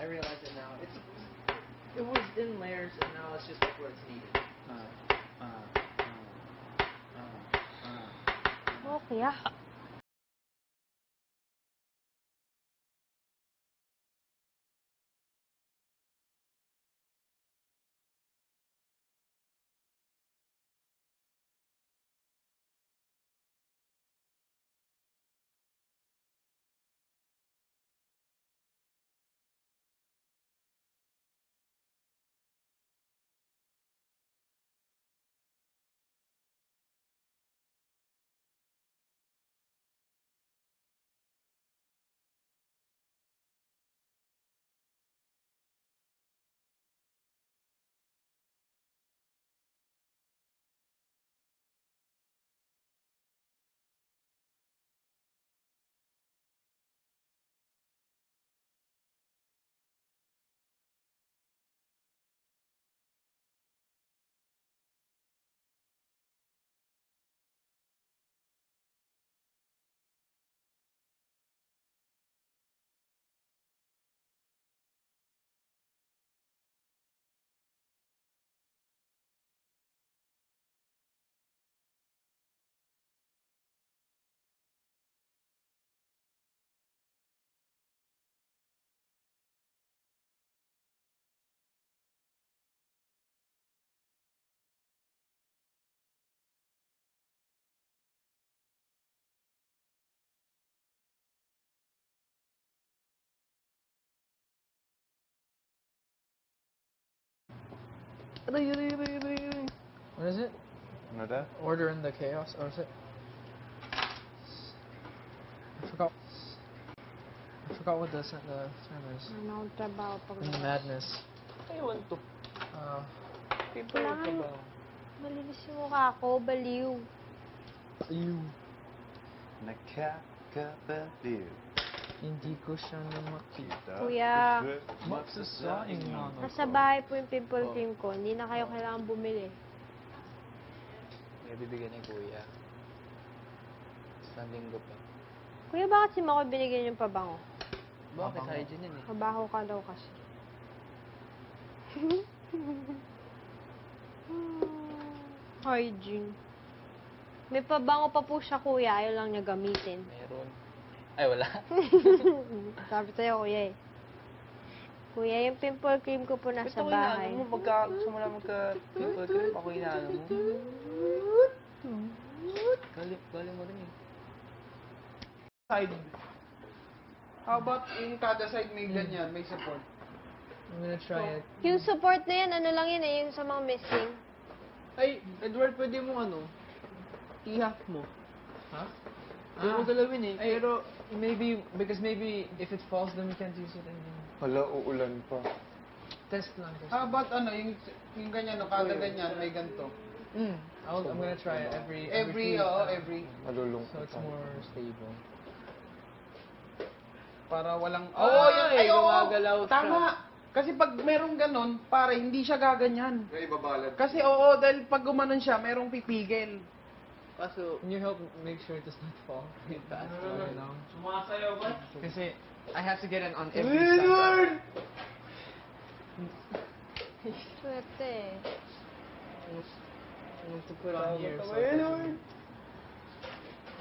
I realize it now. It was in layers, and now it's just like where it's needed. Okay, ah. What is it? Ano that? Order in the chaos, or is it? I forgot what the term is. Ano ang trabaho pag In the madness. Ewan to. People Kailangan- trabaho. Malinis yung mukha ko, baliw. Ew. Nakakabaliw. Hindi ko siya na makita. Kuya, Magsasayang mga nasa bahay po yung pimple cream ko. Hindi na kayo kailangan bumili. May bibigyan ni Kuya. Sa linggo pa. Kuya, bakit si Makoy binigyan yung pabango? Bakit? Hygiene yun eh. Mabaho ka daw kasi. Hygiene. May pabango pa po siya, kuya. Ayaw lang niya gamitin. Meron. Ay, wala. Sabi sa'yo, kuya eh. Kuya, yung pimple cream ko po nasa bahay. Mo, pagka gusto mo lang magka-pimple cream, ako inaano mo. Galing mo rin eh. Side. How about in kada side may ganyan, may support? I'm gonna try it. Yung support na yan, ano lang yun eh, yung sa mga missing. Ay, Edward, pwede mong ano, i-hack mo. Ha? Pwede mo galawin eh. Pero, maybe, because maybe, if it falls, then we can't use it anymore. Hala, uulan pa. Test lang. How about ano, yung ganyan, no, kada ganyan, may ganito. I'm gonna try it every Every. Malulungkot. So it's more stable. Para walang, Ay, oo, gumagalaw siya. tama. Kasi pag merong ganon, para hindi siya gaganyan. Kaya ibabalad. Kasi oo, dahil pag gumanon siya, merong pipigil. Kaso, can you help make sure it does not fall? No. Sumasayaw ba? Kasi, I have to get it on every side. Swerte eh. I want to put on here. So